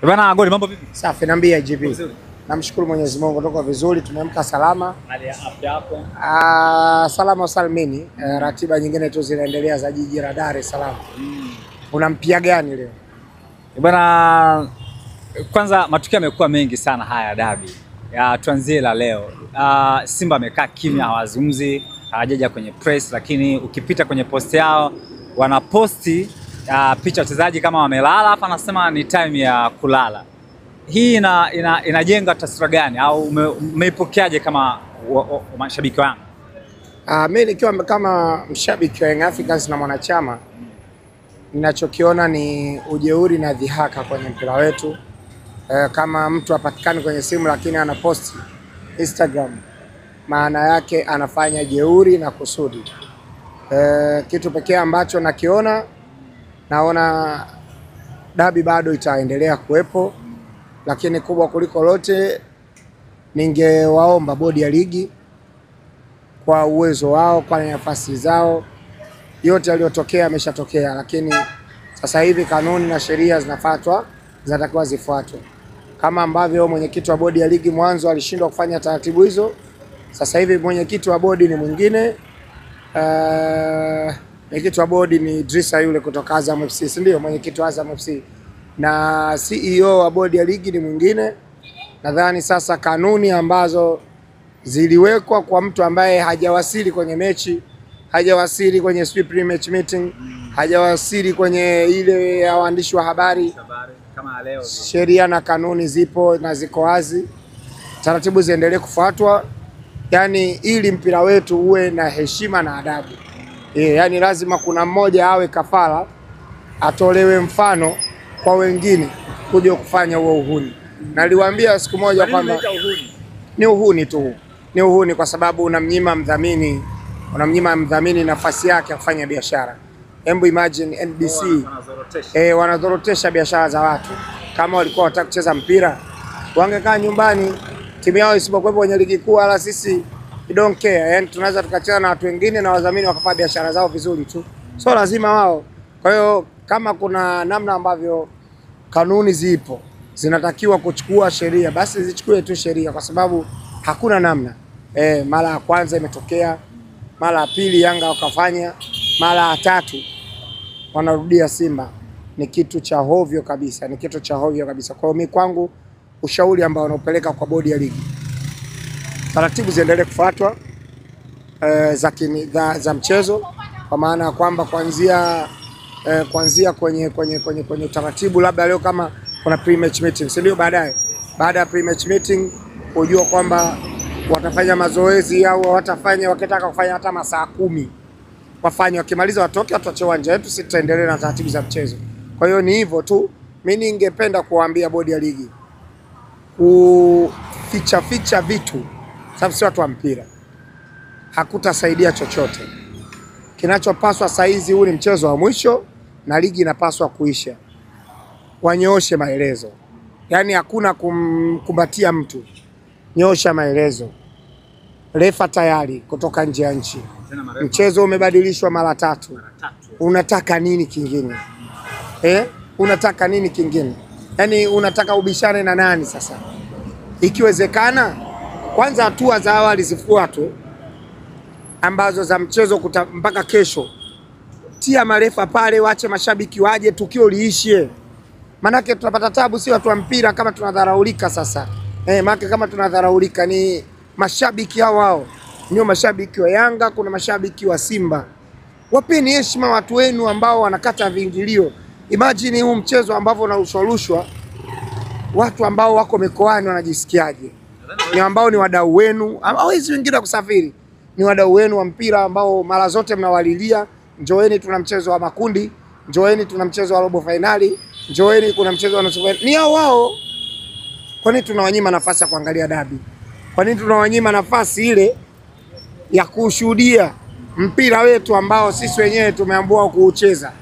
Bwana Goli, mambo vipi? Safi, niambie IGP. Namshukuru Mwenyezi Mungu tuko vizuri, tumeamka salama. Hali ya afya yako? Salama salimini. Ratiba nyingine tu zinaendelea za jiji la Dar es Salaam. Una mpya gani leo? Bwana, kwanza matukio yamekuwa mengi sana haya dabi. Tuanzie la leo. Simba amekaa kimya, hawazungumzi, hawajaja kwenye press, lakini ukipita kwenye post yao wanaposti picha wachezaji kama wamelala, hapa anasema ni time ya kulala. Hii inajenga taswira gani au umeipokeaje kama mashabiki wangu? Mimi nikiwa kama mshabiki wa Young Africans na mwanachama, ninachokiona ni ujeuri na dhihaka kwenye mpira wetu. Kama mtu apatikani kwenye simu lakini anaposti Instagram, maana yake anafanya jeuri na kusudi. Kitu pekee ambacho naona dabi bado itaendelea kuwepo, lakini kubwa kuliko lote ningewaomba bodi ya ligi kwa uwezo wao, kwa nafasi zao, yote yaliyotokea yameshatokea, lakini sasa hivi kanuni na sheria zinatakiwa zifuatwe. Kama ambavyo mwenyekiti wa bodi ya ligi mwanzo alishindwa kufanya taratibu hizo, sasa hivi mwenyekiti wa bodi ni mwingine. Mwenyekiti wa bodi ni Idrisa yule kutoka Azam FC, si ndio? Mwenyekiti wa Azam FC na CEO wa bodi ya ligi ni mwingine. Nadhani sasa kanuni ambazo ziliwekwa kwa mtu ambaye hajawasili kwenye mechi, hajawasili kwenye pre-match meeting, hajawasili kwenye ile ya waandishi wa habari kama leo, sheria na kanuni zipo na ziko wazi, taratibu ziendelee kufuatwa, yani ili mpira wetu uwe na heshima na adabu. Yani lazima kuna mmoja awe kafara, atolewe mfano kwa wengine kuja kufanya huo uhuni. Naliwaambia siku moja kwamba ni uhuni tu. Ni uhuni kwa sababu unamnyima mdhamini nafasi yake ya kufanya biashara. Hebu imagine NBC wanazorotesha biashara za watu. Kama walikuwa wanataka kucheza mpira, wangekaa nyumbani, timu yao isipokuwepo kwenye ligi kuu, ala sisi we don't care. Yani tunaweza tukacheza na watu wengine na wadhamini wakafanya biashara zao vizuri tu. So lazima wao. Kwa hiyo kama kuna namna ambavyo kanuni zipo zinatakiwa kuchukua sheria, basi zichukue tu sheria, kwa sababu hakuna namna. Mara ya kwanza imetokea, mara ya pili Yanga wakafanya, mara ya tatu wanarudia Simba. Ni kitu cha hovyo kabisa, ni kitu cha hovyo kabisa. Kwa hiyo mimi kwangu ushauri ambao wanaopeleka kwa bodi ya ligi, taratibu ziendelee kufuatwa za mchezo, kwa maana ya kwamba kuanzia kwenye taratibu, labda leo kama kuna pre-match meeting, si ndio? Baada ya pre-match meeting kujua kwamba watafanya mazoezi au watafanya, wakitaka kufanya hata masaa 10 wafanye, wakimaliza watoke, watuache uwanja wetu, sisi tutaendelea na taratibu za mchezo. Kwa hiyo ni hivyo tu. Mimi ningependa kuwaambia bodi ya ligi kuficha vitu, sababu si watu wa mpira, hakutasaidia chochote. Kinachopaswa saizi, huu ni mchezo wa mwisho na ligi inapaswa kuisha. Wanyooshe maelezo, yani hakuna kumbatia mtu, nyosha maelezo. Refa tayari kutoka nje ya nchi, mchezo umebadilishwa mara 3. Unataka nini kingine? Unataka nini kingine? Yani unataka ubishane na nani sasa? Ikiwezekana kwanza hatua za awali zifuatwe ambazo za mchezo mpaka kesho. Tia marefa pale, wache mashabiki waje, tukio liishie. Manake tunapata tabu, si watu wa mpira kama tunadharaulika sasa. Manake kama tunadharaulika ni mashabiki hao. Ndio mashabiki wa Yanga, kuna mashabiki wa Simba. Wapeni heshima watu wenu ambao wanakata viingilio. Imagine huu mchezo ambao unarushwa, watu ambao wako mikoani wanajisikiaje? Ni ambao ni wadau wenu, hawezi wengine kusafiri. Ni wadau wenu wa mpira ambao mara zote mnawalilia, njoeni tuna mchezo wa makundi, njoeni tuna mchezo wa robo finali, njoeni kuna mchezo wa nusu finali. Ni hao wao. Kwa nini tunawanyima nafasi ya kuangalia dabi? Kwa nini tunawanyima nafasi ile ya kushuhudia mpira wetu ambao sisi wenyewe tumeamua kuucheza?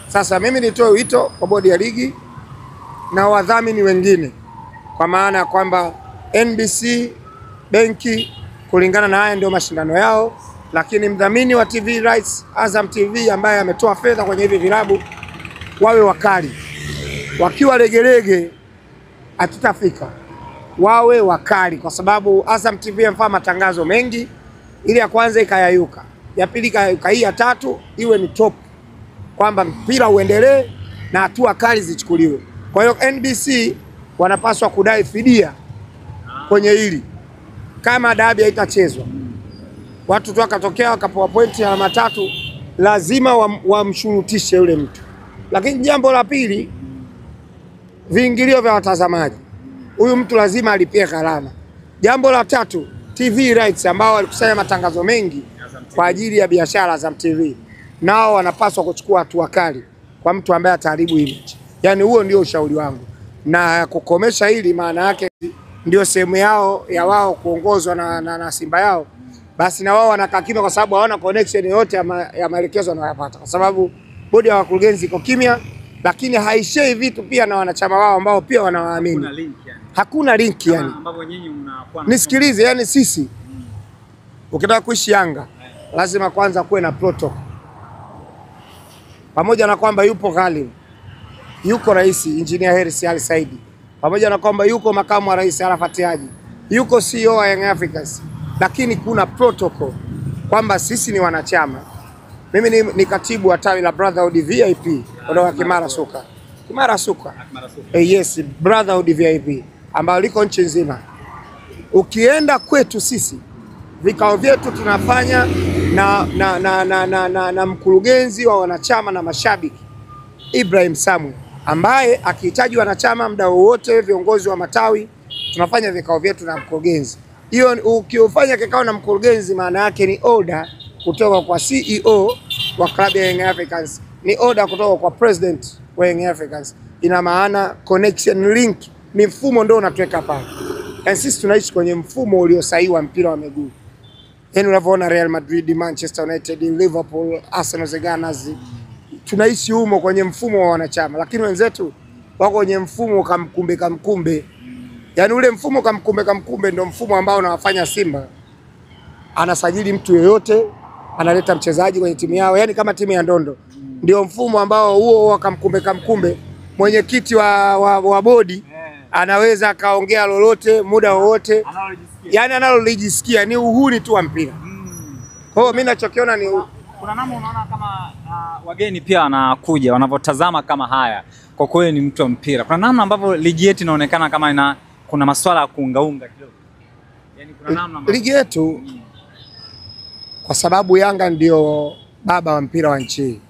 Sasa mimi nitoe wito kwa bodi ya ligi na wadhamini wengine, kwa maana ya kwamba NBC, benki, kulingana na haya ndio mashindano yao, lakini mdhamini wa TV rights Azam TV ambaye ametoa fedha kwenye hivi vilabu, wawe wakali, wakiwa legelege hatutafika. Wawe wakali, kwa sababu Azam TV mfano matangazo mengi, ile ya kwanza ikayayuka, ya pili ikayayuka, hii ya tatu iwe ni top, kwamba mpira uendelee na hatua kali zichukuliwe. Kwa hiyo NBC wanapaswa kudai fidia kwenye hili. Kama dabi haitachezwa, watu tu wakatokea wakapewa pointi alama 3, lazima wamshurutishe yule mtu. Lakini jambo la pili, viingilio vya watazamaji, huyu mtu lazima alipie gharama. Jambo la tatu, TV rights ambao walikusanya matangazo mengi kwa ajili ya biashara za TV, nao wanapaswa kuchukua hatua kali kwa mtu ambaye ataharibu image. Yani huo ndio ushauri wangu, na kukomesha hili maana yake ndio sehemu yao ya wao kuongozwa na Simba yao, basi na wao wanakaa kimya, kwa sababu hawana connection yoyote ya maelekezo wanayopata, kwa sababu bodi ya wakurugenzi iko kimya, lakini haishei vitu pia na wanachama wao ambao pia wanawaamini. Hakuna link yani. Ambapo nyinyi mnakuwa nisikilize, yani sisi ukitaka kuishi Yanga lazima kwanza kuwe na protocol. Pamoja na kwamba yupo Ghalim, yuko rais Engineer Hersi Ali Saidi, pamoja na kwamba yuko makamu wa rais Arafat Haji, yuko CEO wa Young Africans, lakini kuna protocol kwamba sisi ni wanachama. Mimi ni katibu wa tawi la Brotherhood VIP kutoka Kimara Suka. Kimara Suka. Yes, Brotherhood VIP ambao liko nchi nzima. Ukienda kwetu sisi, vikao vyetu tunafanya na mkurugenzi wa wanachama na mashabiki Ibrahim Samu, ambaye akihitaji wanachama muda wowote, viongozi wa matawi, tunafanya vikao vyetu na mkurugenzi. Hiyo ukiofanya kikao na mkurugenzi maana yake ni order kutoka kwa CEO wa klabu ya Young Africans, ni order kutoka kwa president wa Young Africans. Ina maana connection link ni mfumo ndio unatuweka pale. Na sisi tunaishi kwenye mfumo uliosahihi mpira wa miguu. Yaani unavyoona Real Madrid, Manchester United, Liverpool, Arsenal, the Gunners, tunaishi humo kwenye mfumo wa wanachama, lakini wenzetu wako kwenye mfumo kamkumbe. Yaani ule mfumo kamkumbe ndio mfumo ambao unawafanya Simba anasajili mtu yoyote, analeta mchezaji kwenye timu yao, yani kama timu ya ndondo. Ndio mfumo ambao huo wa kamkumbe, mwenyekiti wa bodi anaweza akaongea lolote muda wowote, yani analojisikia, ni uhuni tu wa mpira. Kwa hiyo mimi ninachokiona ni kuna namna unaona kama wageni pia wanakuja wanapotazama kama haya, kwa kweli ni mtu wa mpira. Kuna namna ambavyo ligi yetu inaonekana kama kuna masuala ya kuungaunga kidogo. Yani kuna namna ligi yetu kwa sababu Yanga ndio baba wa mpira wa nchi,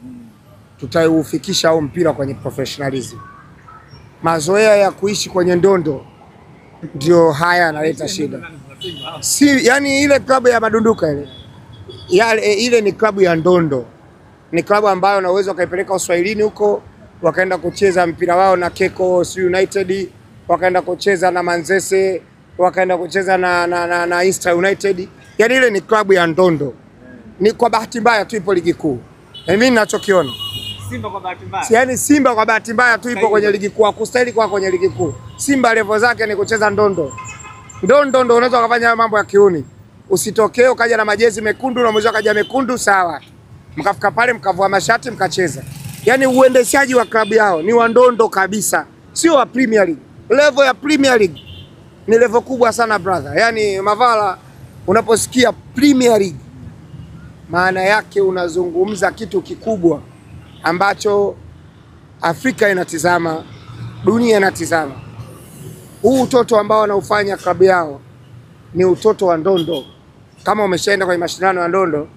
tutaufikisha au mpira kwenye professionalism. Mazoea ya kuishi kwenye ndondo ndio haya yanaleta shida. Si yani ile klabu ya madunduka ile ni klabu ya ndondo. Ni klabu ambayo unaweza kaipeleka Uswahilini huko, wakaenda kucheza mpira wao na Keko United, wakaenda kucheza na Manzese, wakaenda kucheza na Easter United. Yani ile ni klabu ya ndondo. Ni kwa bahati mbaya tu ipo ligi kuu. Mimi ninachokiona Simba kwa bahati mbaya. Yani Simba kwa bahati mbaya tu ipo kwenye ligi kuu, kustahili kwa kwenye ligi kuu. Simba level zake ni kucheza ndondo. Ndondo unaweza kufanya mambo ya kiuni. Usitokee ukaja na majezi mekundu na mmoja kaja mekundu, sawa. Mkafika pale mkavua mashati mkacheza. Yani uendeshaji wa klabu yao ni wa ndondo kabisa. Sio wa Premier League. Level ya Premier League ni level kubwa sana brother. Yani Mavala, unaposikia Premier League maana yake unazungumza kitu kikubwa ambacho Afrika inatizama, dunia inatizama. Huu utoto ambao wanaufanya klabu yao ni utoto wa ndondo. Kama umeshaenda kwenye mashindano ya ndondo,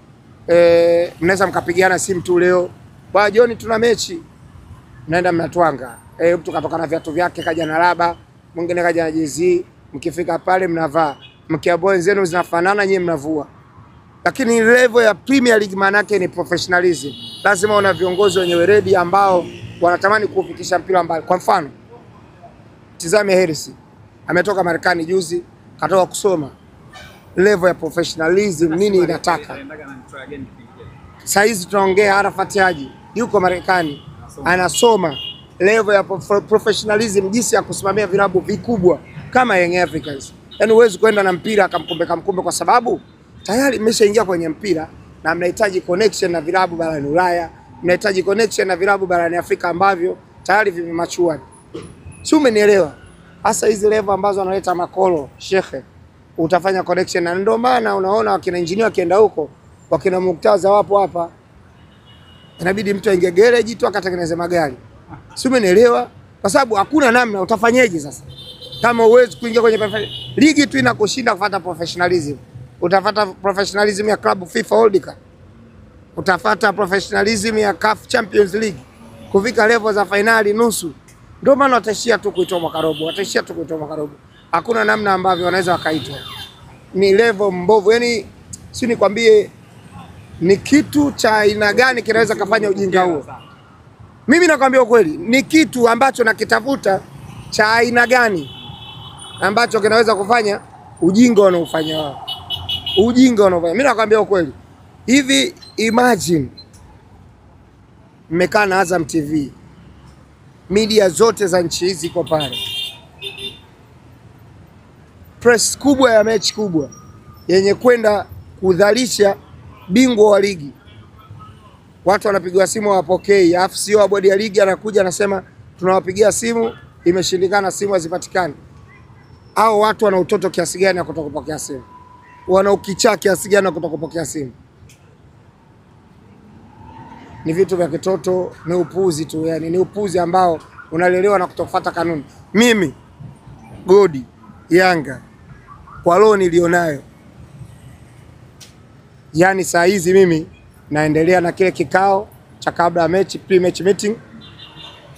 mnaweza mkapigiana simu tu leo, bwana John tuna mechi, mnaenda mnatwanga. Mtu katoka na viatu vyake kaja na laba, mwingine kaja na jezi, mkifika pale mnavaa, mkiabao wenzenu zinafanana nyinyi mnavua. Lakini level ya Premier League maana yake ni professionalism. Lazima una viongozi wenye weledi ambao wanatamani kufikisha mpira mbali. Kwa mfano, tizame Hersi. Ametoka Marekani juzi, katoka kusoma level ya professionalism nini inataka. Sasa hizi tunaongea Arafat Haji, yuko Marekani, anasoma level ya professionalism, jinsi ya kusimamia vilabu vikubwa kama Young Africans. Yaani huwezi kwenda na mpira kamkumbe kwa sababu tayari mmeshaingia kwenye mpira na mnahitaji connection na vilabu barani Ulaya, mnahitaji connection na vilabu barani Afrika ambavyo tayari vimemachua. Si umenielewa? Hasa hizi level ambazo analeta makolo shekhe, utafanya connection, na ndio maana unaona wakina engineer wakienda huko, wakina Muktaza wapo hapa, inabidi mtu aingie garage tu akatengeneze magari. Si umenielewa? Kwa sababu hakuna namna, utafanyeje sasa kama uwezi kuingia kwenye ligi tu inakushinda kufuata professionalism? Utafuata professionalism ya club FIFA World Cup, utafuata professionalism ya CAF Champions League, kufika level za finali nusu. Ndio maana wataishia tu kuitoa mwaka robo, wataishia tu kuitoa mwaka robo. Hakuna namna ambavyo wanaweza wakaitwa. Ni level mbovu. Yani si nikwambie ni kitu cha aina gani kinaweza kufanya ujinga huo? Mimi nakwambia ukweli, ni kitu ambacho nakitafuta cha aina gani ambacho kinaweza kufanya ujinga wanaofanya wao. Ujinga wanaofanya. Mimi nakwambia ukweli. Hivi imagine mmekaa na Azam TV, media zote za nchi hizi iko pale, press kubwa ya mechi kubwa yenye kwenda kudhalisha bingwa wa ligi, watu wanapigwa simu hawapokei, afu CEO wa bodi ya ligi anakuja anasema tunawapigia simu imeshindikana, simu hazipatikani. Hao watu wana utoto kiasi gani ya kutokupokea simu? Wana ukichaa kiasi gani ya kutokupokea simu? Ni vitu vya kitoto, ni upuzi tu, yani ni upuzi ambao unalelewa na kutofuata kanuni. Mimi Godi Yanga kwa leo nilionayo, yani saa hizi mimi naendelea na kile kikao cha kabla ya mechi, pre-match meeting.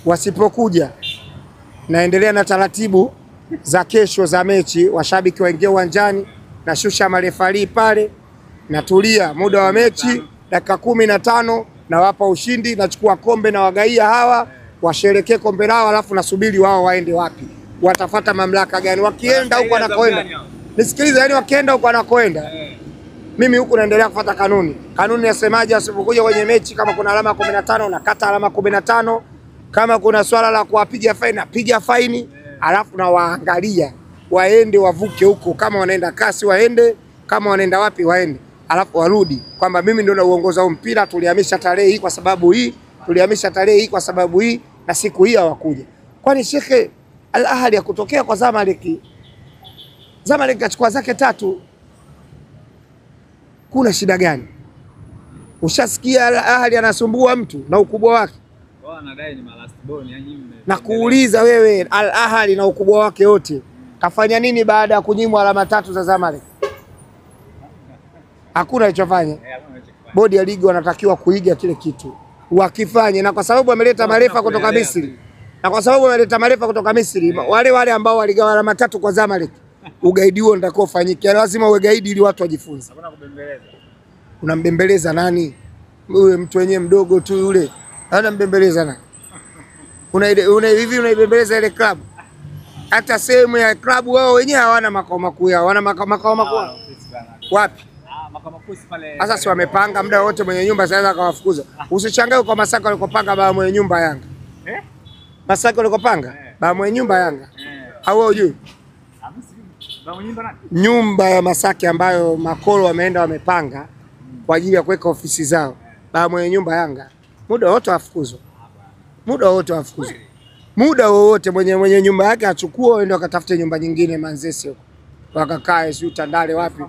Wasipokuja naendelea na taratibu za kesho za mechi, washabiki waingie uwanjani, na shusha marefali pale, natulia muda wa mechi dakika 15, na wapa ushindi, nachukua kombe na wagaia hawa washerekee kombe lao, alafu nasubiri wao waende wapi, watafuata mamlaka gani, wakienda huko wanakoenda. Nisikilize, yani wakienda huko wanakoenda, mimi huku naendelea kufuata kanuni. Kanuni inasemaje? Asipokuja kwenye mechi, kama kuna alama 15 nakata alama 15, kama kuna swala la kuwapiga faini napiga faini, alafu na waangalia waende wavuke huko, kama wanaenda kasi waende, kama wanaenda wapi waende, alafu warudi kwamba mimi ndio nauongoza huu mpira, tulihamisha tarehe hii kwa sababu hii, tulihamisha tarehe hii kwa sababu hii, na siku hii hawakuja. Kwani shekhe, Al Ahly ya kutokea kwa Zamalek, Zamalek kachukua zake 3, kuna shida gani? Ushasikia Al Ahly anasumbua mtu na ukubwa wake? Wao wanadai ni last born, yani na kuuliza wewe, Al Ahly na ukubwa wake wote kafanya nini baada ya kunyimwa alama 3 za Zamalek? Hakuna alichofanya. Bodi ya ligi wanatakiwa kuiga kile kitu wakifanye, na kwa sababu wameleta marefa kutoka Misri, wale ambao waligawa alama 3 kwa Zamalek, ugaidi huo ndio ufanyike. Lazima uwe gaidi ili watu wajifunze. Hakuna kubembeleza. Unambembeleza nani? Wewe mtu wenyewe mdogo tu yule. Hana mbembeleza nani? Unaibembeleza ile club. Hata sehemu ya club wao wenyewe hawana makao makuu yao. Wana makao makuu wapi? Makao makuu pale. Sasa si wamepanga muda wote, mwenye nyumba sasa akawafukuza. Usichangae kwa Masaka walikopanga baba mwenye nyumba Yanga. Masaka walikopanga baba mwenye nyumba Yanga. Au wewe hujui? Nyumba ya Masaki ambayo makolo wameenda wamepanga kwa ajili ya kuweka ofisi zao, baba mwenye nyumba Yanga, muda wote afukuzwa. Muda wote mwenye nyumba yake achukue aende akatafute nyumba nyingine Manzese huko, wakakae sio Tandale wapi.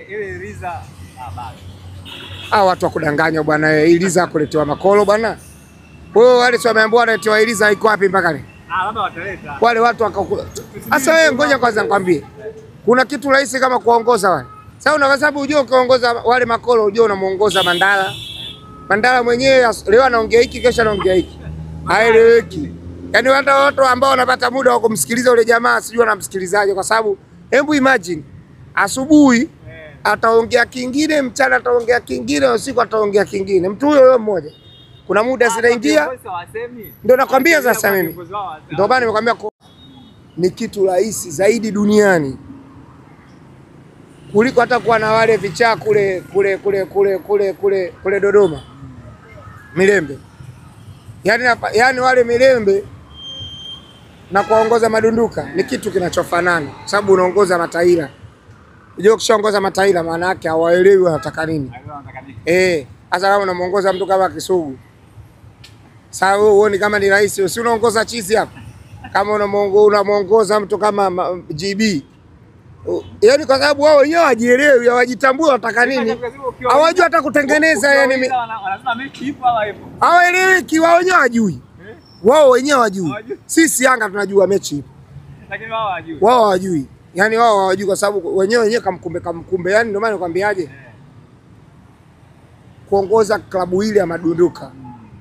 Ile Riza watu wa kudanganya bwana. Wewe Iliza kuletewa makolo bwana. Wewe wale sio wameambiwa waletewa Iliza, iko wapi mpaka leo? Labda wataleta wale watu wakakula. Sasa wewe ngoja kwanza nikwambie, kuna kitu rahisi kama kuongoza wale. Sasa una sababu unajua kuongoza wale makolo, unajua unamuongoza Mandala. Mandala mwenyewe leo anaongea hiki, kesho anaongea hiki, haeleweki. Yaani watu ambao wanapata muda wa kumsikiliza yule jamaa sijui anamsikilizaje, kwa sababu hebu imagine asubuhi ataongea kingine, mchana ataongea kingine, usiku ataongea kingine. Mtu huyo mmoja kuna muda zinaingia, ndio nakwambia. Sasa mimi ndio bana nimekwambia ni kitu rahisi zaidi duniani kuliko hata kuwa na wale vichaa kule Dodoma Milembe. Yani wale Milembe na kuongoza madunduka ni kitu kinachofanana, sababu unaongoza mataira. Unajua ukishaongoza mataira maana yake hawaelewi wanataka nini. Sasa kama unamuongoza mtu kama Kisugu, Sasa wewe uone kama ni rais, si unaongoza chizi hapa? Kama unamuongoza mtu kama GB. Yaani kwa sababu wao wenyewe hawajielewi, hawajitambui wataka nini. Hawajui hata kutengeneza yani. Wanasema mechi ipo au haipo. Hawaeleweki, wao wenyewe hawajui. Wao wenyewe hawajui. Sisi Yanga tunajua mechi ipo. Lakini wao hawajui. Wao hawajui. Yaani wao hawajui kwa sababu wenyewe kamkumbe. Yaani ndio maana nakwambiaje? Kuongoza klabu ile ya madunduka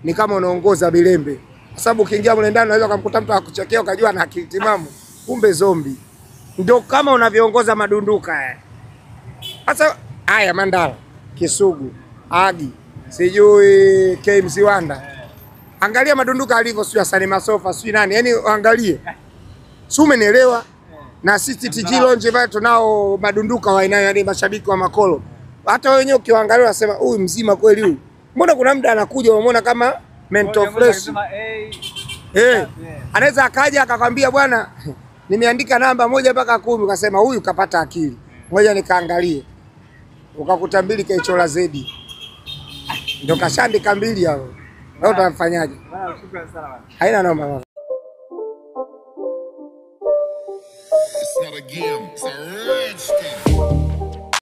ni kama unaongoza Bilembe. Kwa sababu ukiingia mle ndani unaweza kumkuta mtu akuchekea ukajua ana akili timamu, kumbe zombi. Ndio kama unavyoongoza madunduka. Sasa haya Mandala, Kisugu, Agi, sijui KMC Wanda. Angalia madunduka alivyo, sio Hassan Masofa, sio nani. Yaani angalie. Si umenielewa? Na sisi TG Lounge bado tunao madunduka wa aina, yaani mashabiki wa Makolo. Hata wenyewe ukiangalia unasema huyu mzima kweli huyu. Mbona kuna muda anakuja unaona kama mental fresh. Anaweza akaja akakwambia bwana nimeandika namba 1 mpaka 10, ukasema huyu kapata akili. Ngoja nikaangalie. Ukakuta 2 kaichola zedi. Ndio kashaandika 2 hao. Leo utamfanyaje? Bwana shukrani sana bwana. Haina noma. It's not a game, it's a rich thing.